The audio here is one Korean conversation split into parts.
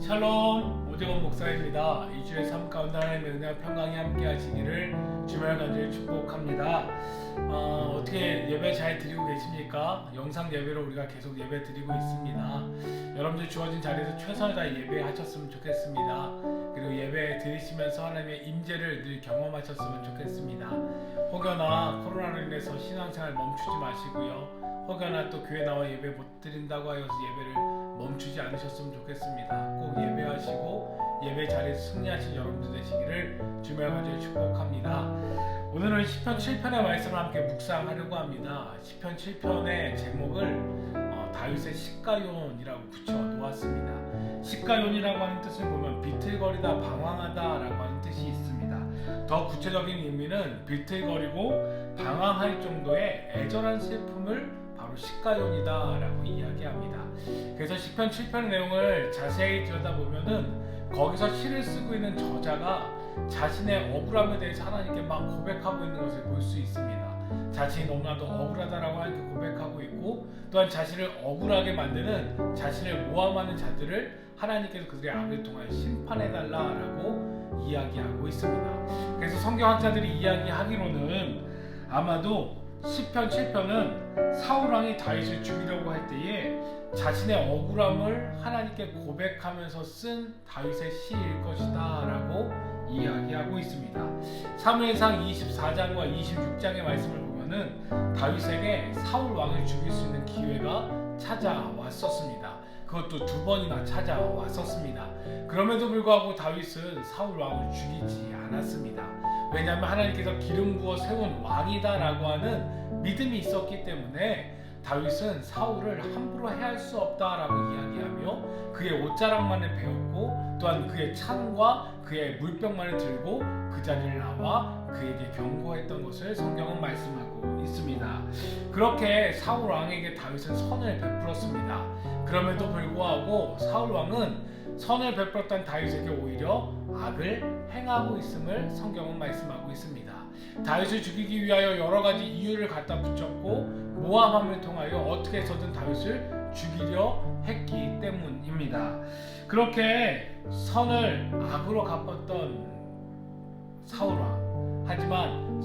샬롬, 오재건 목사입니다. 2주의 삶 가운데 하나님의 은혜와 평강이 함께 하시기를 주말 간절히 축복합니다. 어떻게 예배 잘 드리고 계십니까? 영상 예배로 우리가 계속 예배 드리고 있습니다. 여러분들 주어진 자리에서 최선을 다해 예배하셨으면 좋겠습니다. 그리고 예배 드리시면서 하나님의 임재를 늘 경험하셨으면 좋겠습니다. 혹여나 코로나로 인해서 신앙생활 멈추지 마시고요. 혹여나 또 교회 나와 예배 못 드린다고 하여서 예배를 멈추지 않으셨으면 좋겠습니다. 꼭 예배하시고 예배 자리에서 승리하신 여러분들 되시기를 주말 간절히 축복합니다. 오늘은 시편 7편의 말씀을 함께 묵상하려고 합니다. 시편 7편의 제목을 다윗의 시가요이라고 붙여 놓았습니다. 시가요이라고 하는 뜻을 보면 비틀거리다, 방황하다라고 하는 뜻이 있습니다. 더 구체적인 의미는 비틀거리고 방황할 정도의 애절한 슬픔을 바로 시가요이다라고 이야기합니다. 그래서 시편 7편 내용을 자세히 들여다보면은 거기서 시를 쓰고 있는 저자가 자신의 억울함에 대해서 하나님께 막 고백하고 있는 것을 볼 수 있습니다. 자신이 너무나도 억울하다라고 하나님께 고백하고 있고, 또한 자신을 억울하게 만드는 자신을 모함하는 자들을 하나님께서 그들의 악을 통하여 심판해달라라고 이야기하고 있습니다. 그래서 성경학자들이 이야기하기로는 아마도 시편 7편은 사울왕이 다윗을 죽이려고 할 때에 자신의 억울함을 하나님께 고백하면서 쓴 다윗의 시일 것이다 라고 이야기하고 있습니다. 사무엘상 24장과 26장의 말씀을 보면은 다윗에게 사울왕을 죽일 수 있는 기회가 찾아왔었습니다. 그것도 2번이나 찾아왔었습니다. 그럼에도 불구하고 다윗은 사울왕을 죽이지 않았습니다. 왜냐하면 하나님께서 기름 부어 세운 왕이다라고 하는 믿음이 있었기 때문에 다윗은 사울을 함부로 해할 수 없다라고 이야기하며 그의 옷자락만을 베었고, 또한 그의 창과 그의 물병만을 들고 그 자리를 나와 그에게 경고했던 것을 성경은 말씀하고 있습니다. 그렇게 사울 왕에게 다윗은 선을 베풀었습니다. 그럼에도 불구하고 사울 왕은 선을 베풀었던 다윗에게 오히려 악을 행하고 있음을 성경은 말씀하고 있습니다. 다윗을 죽이기 위하여 여러 가지 이유를 갖다 붙였고 모함함을 통하여 어떻게 해서든 다윗을 죽이려 했기 때문입니다. 그렇게 선을 악으로 갚았던 사울왕, 하지만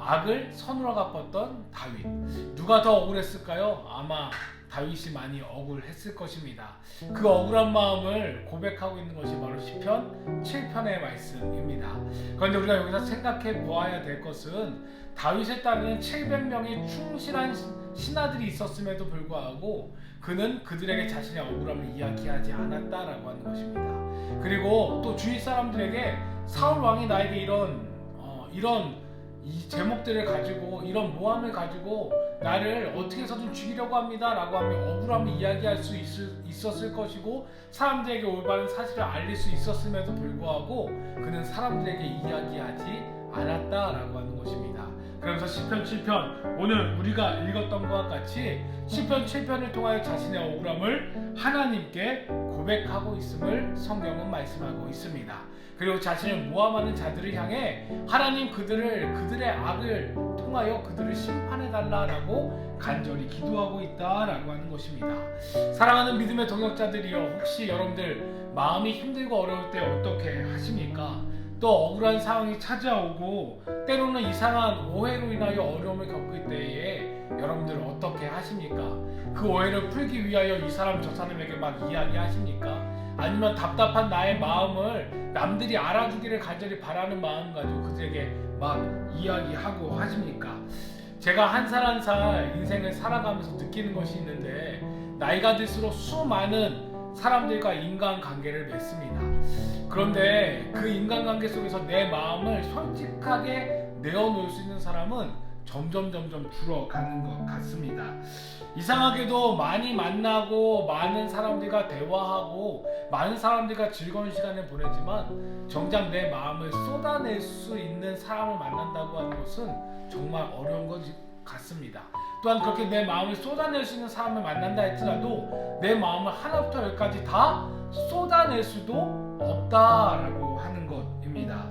악을 선으로 갚았던 다윗, 누가 더 억울했을까요? 아마 다윗이 많이 억울했을 것입니다. 그 억울한 마음을 고백하고 있는 것이 바로 시편 7편의 말씀입니다. 그런데 우리가 여기서 생각해 보아야 될 것은 다윗에 따르는 700명의 충실한 신하들이 있었음에도 불구하고 그는 그들에게 자신의 억울함을 이야기하지 않았다라고 하는 것입니다. 그리고 또 주위 사람들에게 사울 왕이 나에게 이런 이 제목들을 가지고 이런 모함을 가지고 나를 어떻게 해서든 죽이려고 합니다 라고 하며 억울함을 이야기할 수 있었을 것이고 사람들에게 올바른 사실을 알릴 수 있었음에도 불구하고 그는 사람들에게 이야기하지 않았다라고 하는 것입니다. 그래서 시편 7편, 오늘 우리가 읽었던 것과 같이 시편 7편을 통하여 자신의 억울함을 하나님께 고백하고 있음을 성경은 말씀하고 있습니다. 그리고 자신을 모함하는 자들을 향해 하나님 그들의 악을 통하여 그들을 심판해달라고 간절히 기도하고 있다라고 하는 것입니다. 사랑하는 믿음의 동역자들이여, 혹시 여러분들 마음이 힘들고 어려울 때 어떻게 하십니까? 또 억울한 상황이 찾아오고 때로는 이상한 오해로 인하여 어려움을 겪을 때에 여러분들은 어떻게 하십니까? 그 오해를 풀기 위하여 이 사람 저 사람에게 막 이야기하십니까? 아니면 답답한 나의 마음을 남들이 알아주기를 간절히 바라는 마음 가지고 그들에게 막 이야기하고 하십니까? 제가 한 살 한 살 인생을 살아가면서 느끼는 것이 있는데, 나이가 들수록 수많은 사람들과 인간관계를 맺습니다. 그런데 그 인간관계 속에서 내 마음을 솔직하게 내어놓을 수 있는 사람은 점점 줄어가는 것 같습니다. 이상하게도 많이 만나고 많은 사람들과 대화하고 많은 사람들과 즐거운 시간을 보내지만 정작 내 마음을 쏟아낼 수 있는 사람을 만난다고 하는 것은 정말 어려운 것 같습니다. 또한 그렇게 내 마음을 쏟아낼 수 있는 사람을 만난다 할지라도 내 마음을 하나부터 열까지 다 쏟아낼 수도 없다라고 하는 것입니다.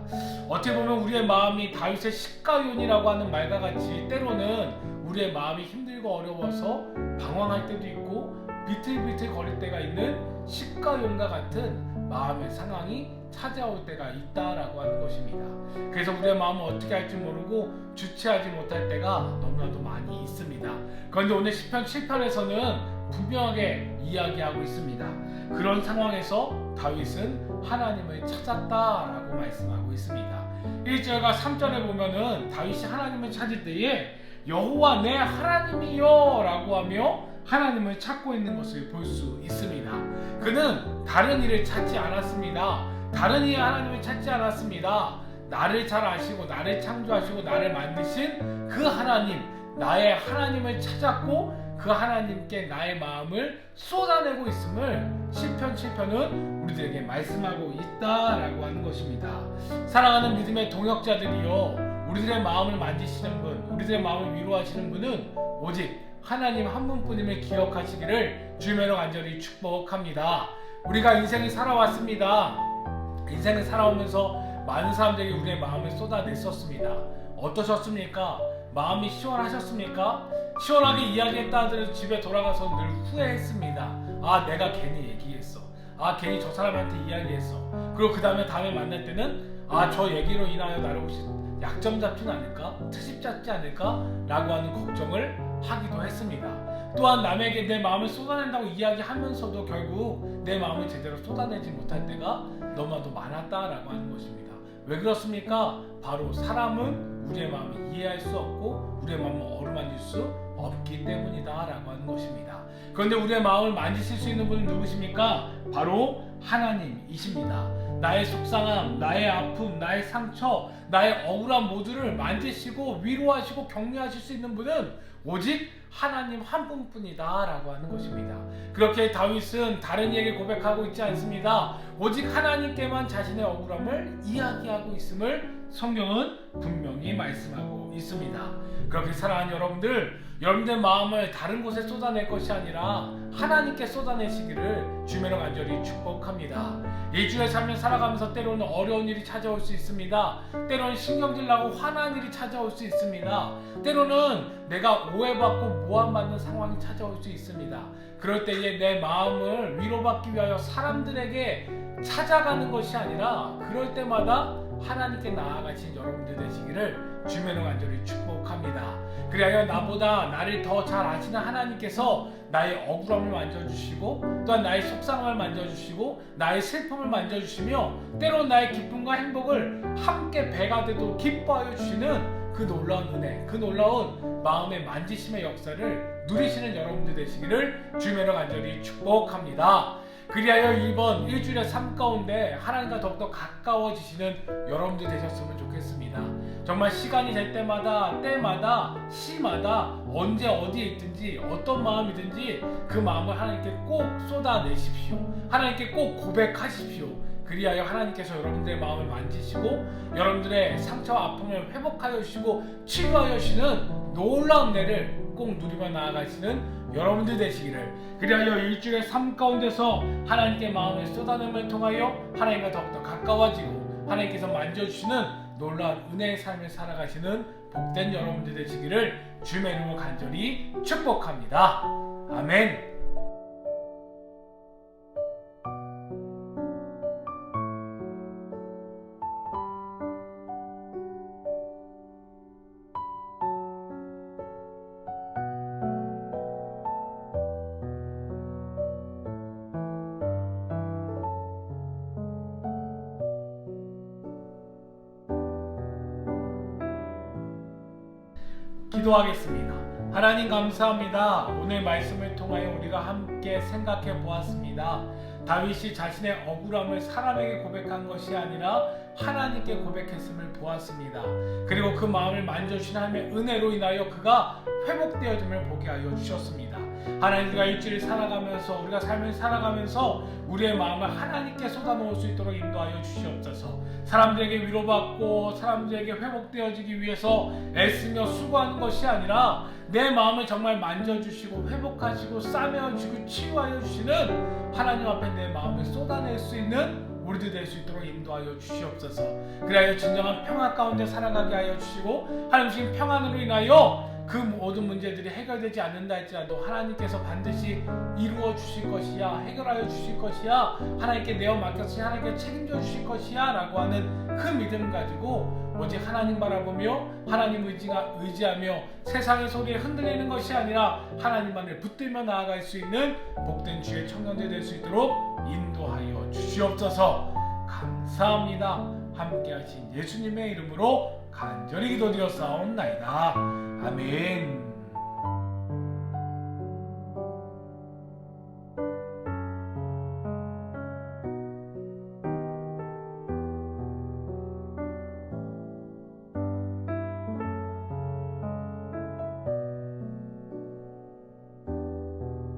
어떻게 보면 우리의 마음이 다윗의 시가요이라고 하는 말과 같이 때로는 우리의 마음이 힘들고 어려워서 방황할 때도 있고 비틀비틀 거릴 때가 있는 시가용과 같은 마음의 상황이 찾아올 때가 있다라고 하는 것입니다. 그래서 우리의 마음을 어떻게 할지 모르고 주체하지 못할 때가 너무나도 많이 있습니다. 그런데 오늘 시편 7편에서는 분명하게 이야기하고 있습니다. 그런 상황에서 다윗은 하나님을 찾았다라고 말씀하고 있습니다. 1절과 3절에 보면은 다윗이 하나님을 찾을 때에 여호와 내 하나님이여 라고 하며 하나님을 찾고 있는 것을 볼 수 있습니다. 그는 다른 일을 찾지 않았습니다. 다른 이의 하나님을 찾지 않았습니다. 나를 잘 아시고 나를 창조하시고 나를 만드신 그 하나님, 나의 하나님을 찾았고 그 하나님께 나의 마음을 쏟아내고 있음을 시편 7편은 우리들에게 말씀하고 있다라고 하는 것입니다. 사랑하는 믿음의 동역자들이여, 우리들의 마음을 만지시는 분, 우리들의 마음을 위로하시는 분은 오직 하나님 한 분뿐임을 기억하시기를 주님으로 간절히 축복합니다. 우리가 인생을 살아왔습니다. 인생을 살아오면서 많은 사람들이 우리의 마음을 쏟아냈었습니다. 어떠셨습니까? 마음이 시원하셨습니까? 시원하게 이야기했다 하더라도 집에 돌아가서 늘 후회했습니다. 아, 내가 괜히 얘기했어. 아, 괜히 저 사람한테 이야기했어. 그리고 그 다음에 만날 때는 아, 저 얘기로 인하여 나를 혹시 약점 잡지는 않을까? 트집 잡지 않을까? 라고 하는 걱정을 하기도 했습니다. 또한 남에게 내 마음을 쏟아낸다고 이야기하면서도 결국 내 마음을 제대로 쏟아내지 못할 때가 너무나도 많았다라고 하는 것입니다. 왜 그렇습니까? 바로 사람은 우리의 마음을 이해할 수 없고 우리의 마음을 어루만질 수 없기 때문이다 라고 하는 것입니다. 그런데 우리의 마음을 만지실 수 있는 분은 누구십니까? 바로 하나님이십니다. 나의 속상함, 나의 아픔, 나의 상처, 나의 억울함 모두를 만지시고 위로하시고 격려하실 수 있는 분은 오직 하나님 한 분뿐이다 라고 하는 것입니다. 그렇게 다윗은 다른 이에게 고백하고 있지 않습니다. 오직 하나님께만 자신의 억울함을 이야기하고 있음을 성경은 분명히 말씀하고 있습니다. 그렇게 사랑하는 여러분들 마음을 다른 곳에 쏟아낼 것이 아니라 하나님께 쏟아내시기를 주님으로 간절히 축복합니다. 일주일의 삶을 살아가면서 때로는 어려운 일이 찾아올 수 있습니다. 때로는 신경질 나고 화난 일이 찾아올 수 있습니다. 때로는 내가 오해받고 모함받는 상황이 찾아올 수 있습니다. 그럴 때에 내 마음을 위로받기 위하여 사람들에게 찾아가는 것이 아니라 그럴 때마다 하나님께 나아가신 여러분들 되시기를 주님으로 간절히 축복합니다. 그리하여 나보다 나를 더 잘 아시는 하나님께서 나의 억울함을 만져주시고 또한 나의 속상함을 만져주시고 나의 슬픔을 만져주시며 때론 나의 기쁨과 행복을 함께 배가 되도록 기뻐하여 주시는 그 놀라운 은혜, 그 놀라운 마음의 만지심의 역사를 누리시는 여러분들 되시기를 주님으로 간절히 축복합니다. 그리하여 이번 일주일의 삶 가운데 하나님과 더욱더 가까워지시는 여러분들 되셨으면 좋겠습니다. 정말 시간이 될 때마다 시마다 언제 어디에 있든지 어떤 마음이든지 그 마음을 하나님께 꼭 쏟아내십시오. 하나님께 꼭 고백하십시오. 그리하여 하나님께서 여러분들의 마음을 만지시고 여러분들의 상처와 아픔을 회복하여 주시고 치유하여 주시는 놀라운 은혜를 꼭 누리며 나아가시는 여러분들 되시기를, 그리하여 일주일의 삶 가운데서 하나님께 마음을 쏟아냄을 통하여 하나님과 더욱더 가까워지고 하나님께서 만져주시는 놀라운 은혜의 삶을 살아가시는 복된 여러분들 되시기를 주님의 이름으로 간절히 축복합니다. 아멘. 기도하겠습니다. 하나님 감사합니다. 오늘 말씀을 통하여 우리가 함께 생각해 보았습니다. 다윗이 자신의 억울함을 사람에게 고백한 것이 아니라 하나님께 고백했음을 보았습니다. 그리고 그 마음을 만져주신 하나님의 은혜로 인하여 그가 회복되어짐을 보게 하여 주셨습니다. 하나님, 우리가 일주일 살아가면서 우리가 삶을 살아가면서 우리의 마음을 하나님께 쏟아놓을 수 있도록 인도하여 주시옵소서. 사람들에게 위로받고 사람들에게 회복되어지기 위해서 애쓰며 수고하는 것이 아니라 내 마음을 정말 만져주시고 회복하시고 싸매어주시고 치유하여 주시는 하나님 앞에 내 마음을 쏟아낼 수 있는 우리들 될 수 있도록 인도하여 주시옵소서. 그리하여 진정한 평화 가운데 살아가게 하여 주시고 하나님 주신 평안으로 인하여 그 모든 문제들이 해결되지 않는다 할지라도 하나님께서 반드시 이루어 주실 것이야, 해결하여 주실 것이야, 하나님께 내어 맡겼으니 하나님께 책임져 주실 것이야 라고 하는 그 믿음 가지고 오직 하나님 바라보며 하나님 의지하며 세상의 소리에 흔들리는 것이 아니라 하나님만을 붙들며 나아갈 수 있는 복된 주의 청년들 될 수 있도록 인도하여 주시옵소서. 감사합니다. 함께 하신 예수님의 이름으로 간절히 기도드렸사옵나이다. 아멘.